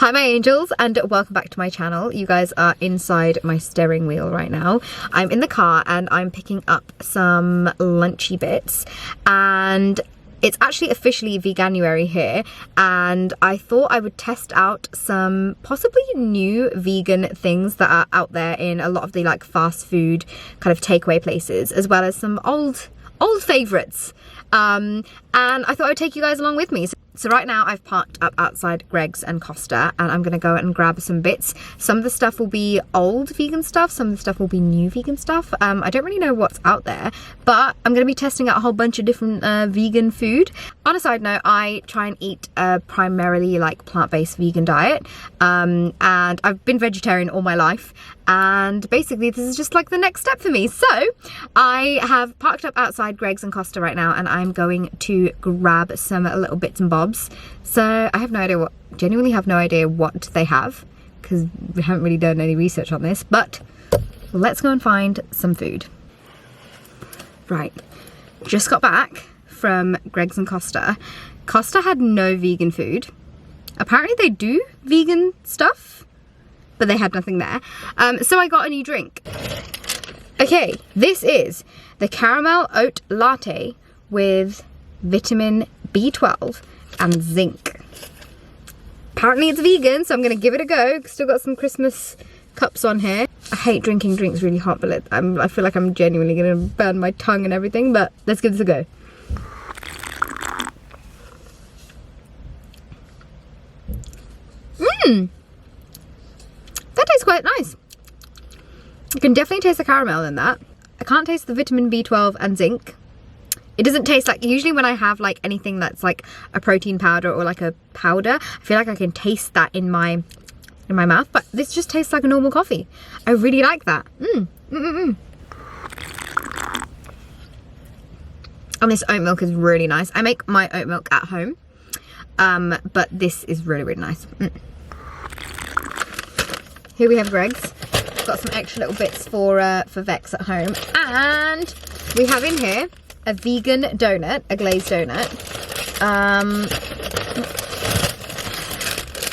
Hi my angels, and welcome back to my channel. You guys are inside my steering wheel right now. I'm in the car and I'm picking up some lunchy bits, and it's actually officially Veganuary here, and I thought I would test out some possibly new vegan things that are out there in a lot of the like fast food kind of takeaway places, as well as some old favorites. And I thought I'd take you guys along with me. So right now I've parked up outside Greg's and Costa, and I'm gonna go and grab some bits. Some of the stuff will be old vegan stuff, some of the stuff will be new vegan stuff. I don't really know what's out there, but I'm gonna be testing out a whole bunch of different vegan food. On a side note, I try and eat a primarily like plant-based vegan diet, and I've been vegetarian all my life, and basically this is just like the next step for me. So I have parked up outside Greg's and Costa right now, and I'm going to grab some little bits and bobs. So I have no idea genuinely have no idea what they have, because we haven't really done any research on this, but let's go and find some food. Right, just got back from Greg's and Costa. Costa had no vegan food. Apparently they do vegan stuff, but they had nothing there. So I got a new drink. Okay, this is the caramel oat latte with vitamin B12 and zinc. Apparently it's vegan, so I'm gonna give it a go. Still got some Christmas cups on here. I hate drinking drinks really hot, but I feel like I'm genuinely gonna burn my tongue and everything, but let's give this a go. That tastes quite nice. You can definitely taste the caramel in that. I can't taste the vitamin B12 and zinc. It doesn't taste like, usually when I have like anything that's like a protein powder or like a powder, I feel like I can taste that in my mouth, but this just tastes like a normal coffee. I really like that. And this oat milk is really nice. I make my oat milk at home, but this is really, really nice. Here we have Greg's. Got some extra little bits for Vex at home, and we have in here a vegan donut, a glazed donut,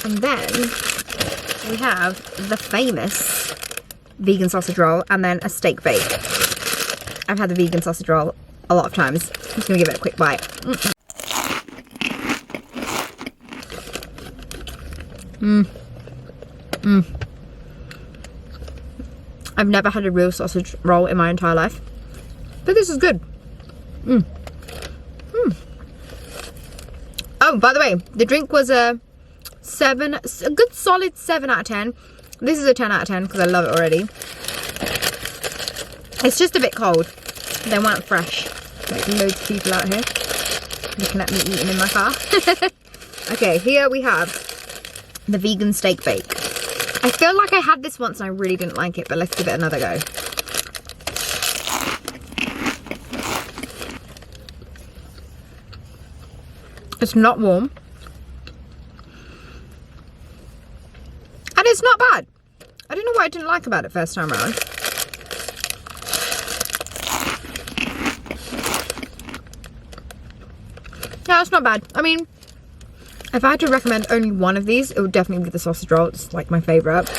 and then we have the famous vegan sausage roll, and then a steak bake. I've had the vegan sausage roll a lot of times. I'm just gonna give it a quick bite. I've never had a real sausage roll in my entire life, but this is good. Oh, by the way, the drink was a good solid 7 out of 10. This is a 10 out of 10 because I love it already. It's just a bit cold. They weren't fresh. Like loads of people out here looking at me eating in my car. Okay, here we have the vegan steak bake. I feel like I had this once and I really didn't like it, but let's give it another go. It's not warm. And it's not bad. I don't know what I didn't like about it first time around. Yeah, it's not bad. I mean, if I had to recommend only one of these, it would definitely be the sausage roll. It's like my favourite.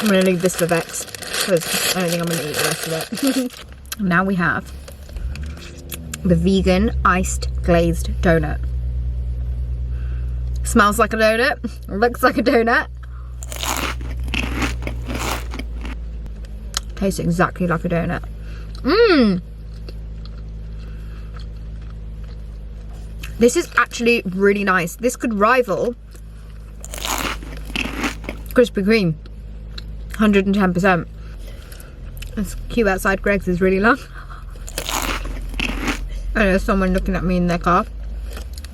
I'm going to leave this for Vex, because I don't think I'm going to eat the rest of it. Now we have the vegan iced glazed donut. Smells like a donut, looks like a donut, tastes exactly like a donut. This is actually really nice. This could rival Krispy Kreme, 110%. This queue outside Greg's is really long. I know there's someone looking at me in their car.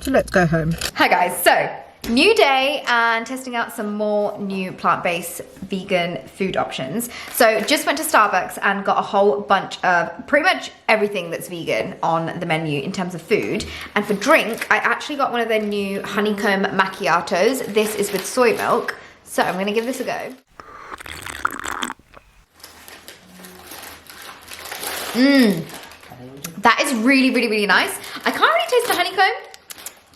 So let's go home. Hi guys, so new day and testing out some more new plant-based vegan food options. So just went to Starbucks and got a whole bunch of pretty much everything that's vegan on the menu in terms of food. And for drink, I actually got one of their new honeycomb macchiatos. This is with soy milk. So I'm gonna give this a go. That is really, really, really nice. I can't really taste the honeycomb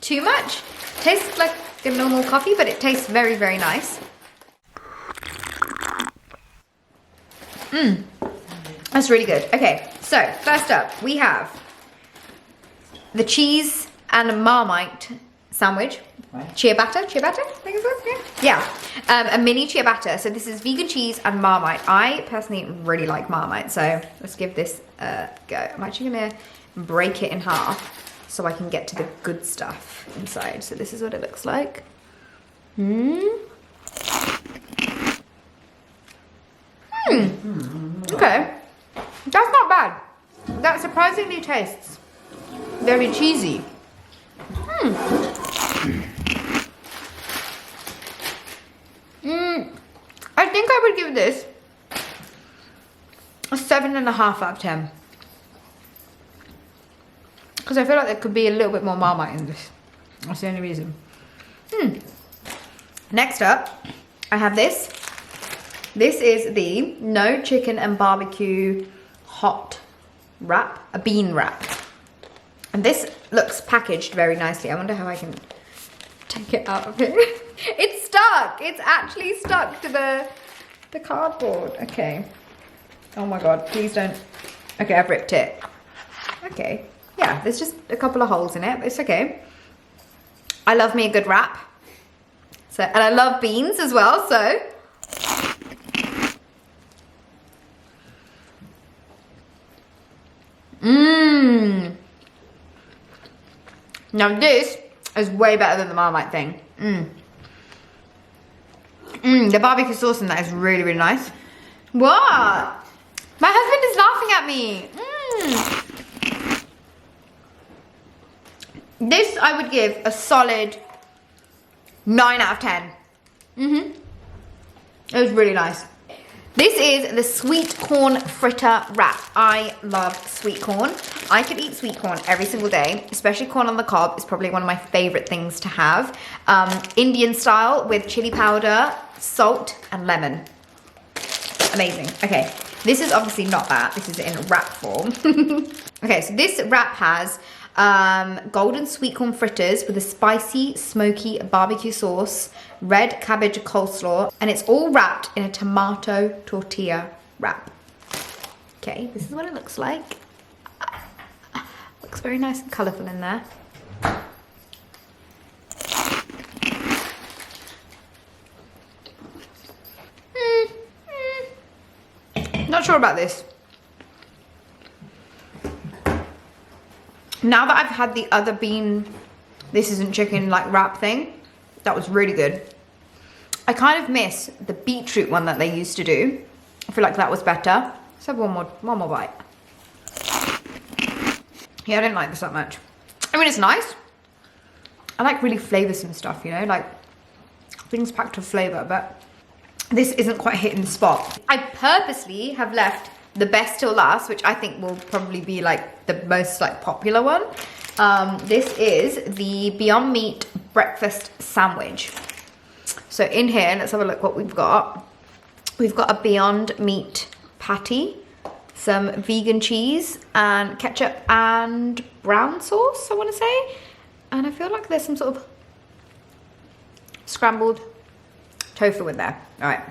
too much. Tastes like the normal coffee, but it tastes very, very nice. That's really good. Okay, so first up we have the cheese and Marmite sandwich. Ciabatta, I think it's yeah. A mini ciabatta. So this is vegan cheese and Marmite. I personally really like Marmite, so let's give this a go. I'm actually gonna break it in half so I can get to the good stuff inside. So this is what it looks like. Okay, that's not bad. That surprisingly tastes very cheesy. I think I would give this a 7.5 out of 10. Because I feel like there could be a little bit more Marmite in this. That's the only reason. Next up, I have this. This is the no chicken and barbecue hot wrap, a bean wrap. And this looks packaged very nicely. I wonder how I can take it out of here. It's stuck. It's actually stuck to the cardboard. Okay. Oh my god, please don't. Okay, I've ripped it. Okay. Yeah, there's just a couple of holes in it, but it's okay. I love me a good wrap. So, and I love beans as well, so. Now this is way better than the Marmite thing. The barbecue sauce in that is really, really nice. What? My husband is laughing at me. This I would give a solid 9 out of 10. It was really nice. This is the sweet corn fritter wrap. I love sweet corn. I could eat sweet corn every single day, especially corn on the cob is probably one of my favorite things to have. Indian style with chili powder, salt, and lemon. Amazing. Okay, this is obviously not that. This is in wrap form. Okay, so this wrap has golden sweet corn fritters with a spicy, smoky barbecue sauce, red cabbage coleslaw, and it's all wrapped in a tomato tortilla wrap. Okay, this is what it looks like. Looks very nice and colourful in there. Not sure about this. Now that I've had the other bean, this isn't chicken like wrap thing, that was really good. I kind of miss the beetroot one that they used to do. I feel like that was better. Let's have one more bite. Yeah, I didn't like this that much. I mean, it's nice. I like really flavoursome stuff, you know, like things packed with flavour, but this isn't quite hitting the spot. I purposely have left the best till last, which I think will probably be like the most like popular one. This is the Beyond Meat breakfast sandwich. So in here, let's have a look what we've got. We've got a Beyond Meat patty, some vegan cheese and ketchup and brown sauce, I want to say. And I feel like there's some sort of scrambled tofu in there. All right,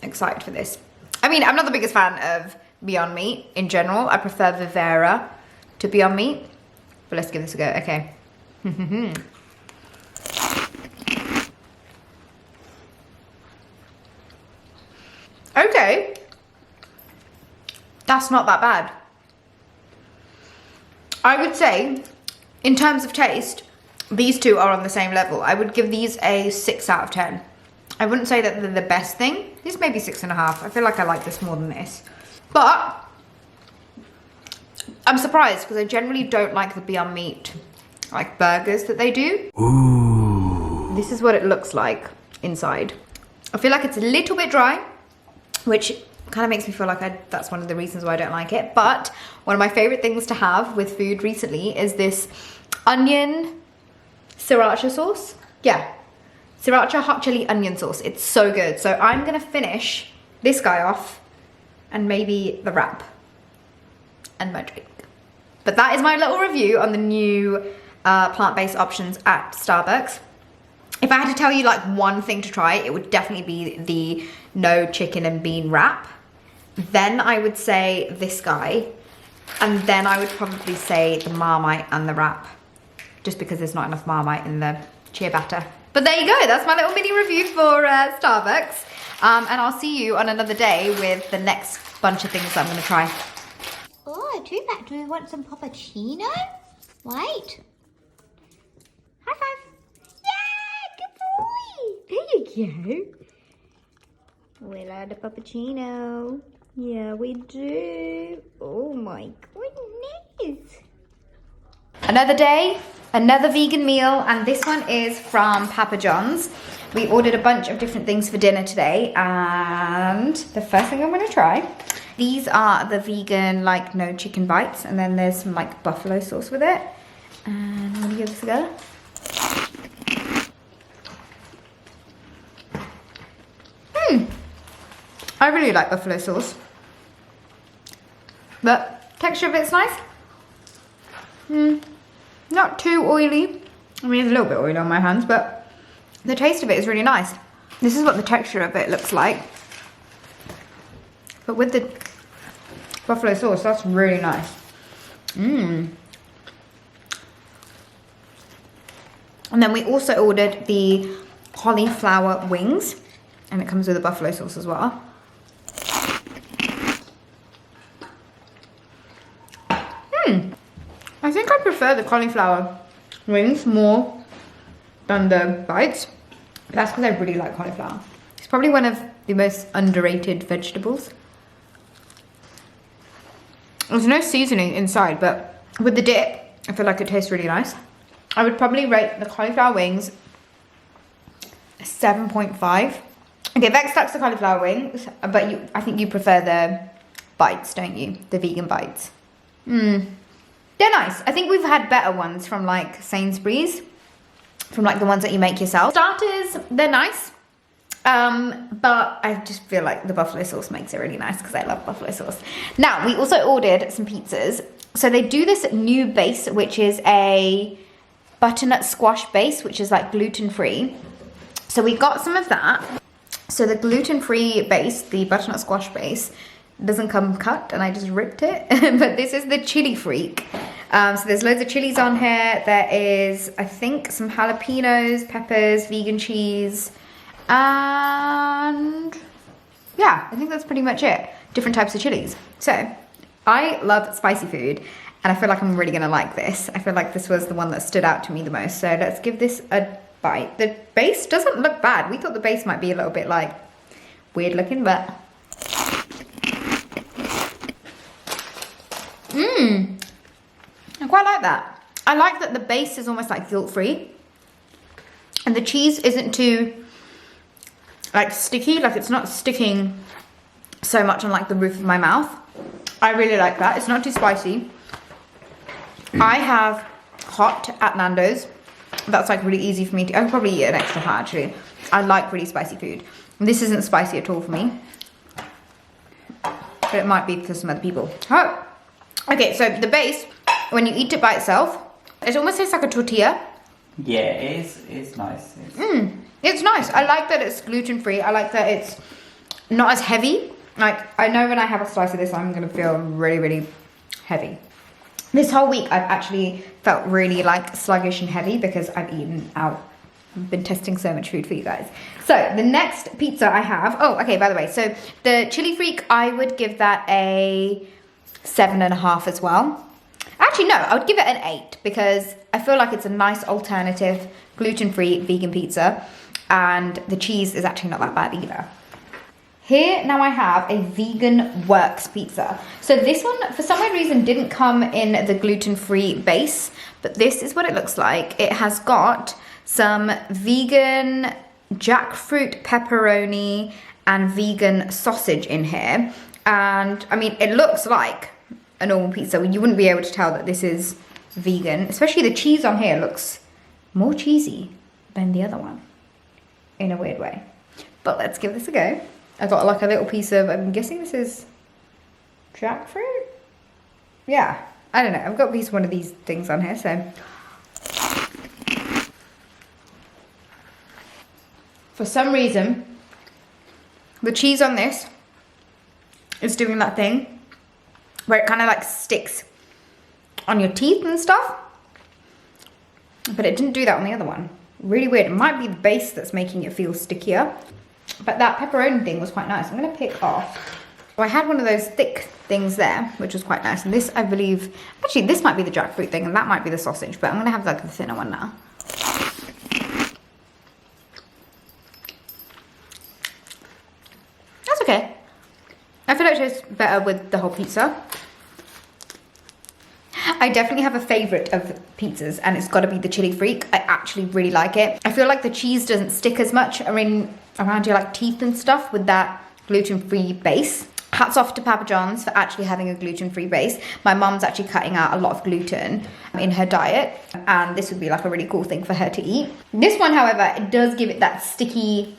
excited for this. I mean, I'm not the biggest fan of Beyond Meat in general. I prefer Vivera to Beyond Meat, but let's give this a go. Okay. Okay. That's not that bad. I would say, in terms of taste, these two are on the same level. I would give these a 6 out of 10. I wouldn't say that they're the best thing. This may be 6.5. I feel like I like this more than this. But I'm surprised because I generally don't like the Beyond Meat like burgers that they do. Ooh. This is what it looks like inside. I feel like it's a little bit dry, which kind of makes me feel like that's one of the reasons why I don't like it. But one of my favorite things to have with food recently is this onion sriracha sauce. Yeah. Sriracha hot chili onion sauce. It's so good. So I'm gonna finish this guy off and maybe the wrap and my drink. But that is my little review on the new plant-based options at Starbucks. if I had to tell you like one thing to try, it would definitely be the no chicken and bean wrap. Then I would say this guy. And then I would probably say the Marmite and the wrap. Just because there's not enough Marmite in the chia batter. But there you go, that's my little mini review for Starbucks. And I'll see you on another day with the next bunch of things that I'm gonna try. Oh, do we want some puppuccino? Wait. High five. Yeah, good boy. There you go. We love the puppuccino. Yeah, we do. Oh my goodness. Another day, another vegan meal, and this one is from Papa John's. We ordered a bunch of different things for dinner today, and the first thing I'm gonna try, these are the vegan, like, no chicken bites, and then there's some, like, buffalo sauce with it. And I'm gonna give this a go. I really like buffalo sauce. But texture of it's nice. Not too oily. I mean, it's a little bit oily on my hands, but the taste of it is really nice. This is what the texture of it looks like. But with the buffalo sauce, that's really nice. And then we also ordered the cauliflower wings, and it comes with a buffalo sauce as well. I think I prefer the cauliflower wings more than the bites. That's because I really like cauliflower. It's probably one of the most underrated vegetables. There's no seasoning inside, but with the dip, I feel like it tastes really nice. I would probably rate the cauliflower wings a 7.5. Okay, Vex likes the cauliflower wings, but I think you prefer the bites, don't you? The vegan bites. They're nice. I think we've had better ones from like Sainsbury's, from like the ones that you make yourself. Starters, they're nice, but I just feel like the buffalo sauce makes it really nice because I love buffalo sauce. Now, we also ordered some pizzas. So they do this new base, which is a butternut squash base, which is like gluten-free. So we got some of that. So the gluten-free base, the butternut squash base, doesn't come cut, and I just ripped it. But this is the chili freak. So there's loads of chilies on here. There is, I think, some jalapenos, peppers, vegan cheese, and yeah, I think that's pretty much it. Different types of chilies. So I love spicy food, and I feel like I'm really gonna like this. I feel like this was the one that stood out to me the most. So let's give this a bite. The base doesn't look bad. We thought the base might be a little bit like weird looking, but I quite like that. I like that the base is almost like guilt-free, and the cheese isn't too like sticky, like it's not sticking so much on like the roof of my mouth. I really like that. It's not too spicy. I have hot at Nando's. That's like really easy for me to, I could probably eat an extra hot actually. I like really spicy food. This isn't spicy at all for me, but it might be for some other people. Oh. Okay, so the base, when you eat it by itself, it almost tastes like a tortilla. Yeah, it's nice. It's nice. I like that it's gluten-free. I like that it's not as heavy. Like, I know when I have a slice of this, I'm going to feel really, really heavy. This whole week, I've actually felt really, like, sluggish and heavy because I've eaten out. I've been testing so much food for you guys. So, the next pizza I have... Oh, okay, by the way. So, the Chili Freak, I would give that a 7.5 as well. Actually, no, I would give it an 8 because I feel like it's a nice alternative, gluten-free vegan pizza. And the cheese is actually not that bad either. Here now I have a vegan works pizza. So this one, for some weird reason, didn't come in the gluten-free base, but this is what it looks like. It has got some vegan jackfruit pepperoni and vegan sausage in here. And I mean, it looks like a normal pizza. You wouldn't be able to tell that this is vegan, especially the cheese on here looks more cheesy than the other one in a weird way. But let's give this a go. I got like a little piece of, I'm guessing this is jackfruit? Yeah, I don't know. I've got a piece of one of these things on here, so. for some reason, the cheese on this is doing that thing where it kind of like sticks on your teeth and stuff. But it didn't do that on the other one. Really weird. It might be the base that's making it feel stickier. But that pepperoni thing was quite nice. I'm going to pick off. So I had one of those thick things there, which was quite nice. And this, I believe, actually this might be the jackfruit thing and that might be the sausage. But I'm going to have like the thinner one now. That's okay. I feel like it tastes better with the whole pizza. I definitely have a favourite of pizzas and it's got to be the chili freak. I actually really like it. I feel like the cheese doesn't stick as much around your like teeth and stuff with that gluten-free base. Hats off to Papa John's for actually having a gluten-free base. My mum's actually cutting out a lot of gluten in her diet and this would be like a really cool thing for her to eat. This one, however, it does give it that sticky,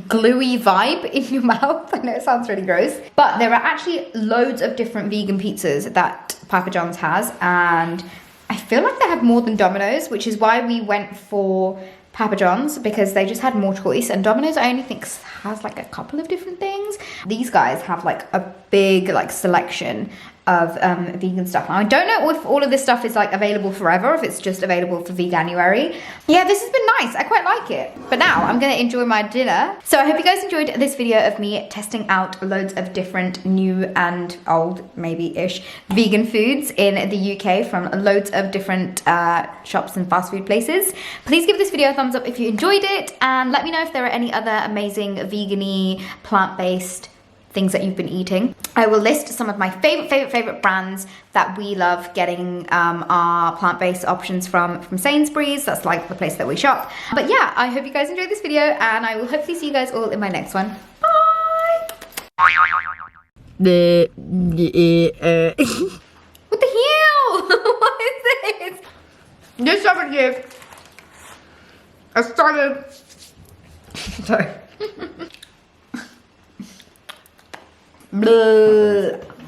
gluey vibe in your mouth. I know it sounds really gross, but there are actually loads of different vegan pizzas that Papa John's has, and I feel like they have more than Domino's, which is why we went for Papa John's, because they just had more choice, and Domino's I only think has like a couple of different things. These guys have like a big like selection of vegan stuff. Now, I don't know if all of this stuff is like available forever, if it's just available for Veganuary. Yeah, this has been nice. I quite like it. But now I'm gonna enjoy my dinner. So I hope you guys enjoyed this video of me testing out loads of different new and old, maybe-ish, vegan foods in the UK from loads of different shops and fast food places. Please give this video a thumbs up if you enjoyed it, and let me know if there are any other amazing vegan-y, plant-based things that you've been eating. I will list some of my favorite brands that we love getting our plant-based options from Sainsbury's. That's like the place that we shop. But yeah, I hope you guys enjoyed this video and I will hopefully see you guys all in my next one. Bye! What the hell? What is this? This summer gift. I started... Sorry. Bleh.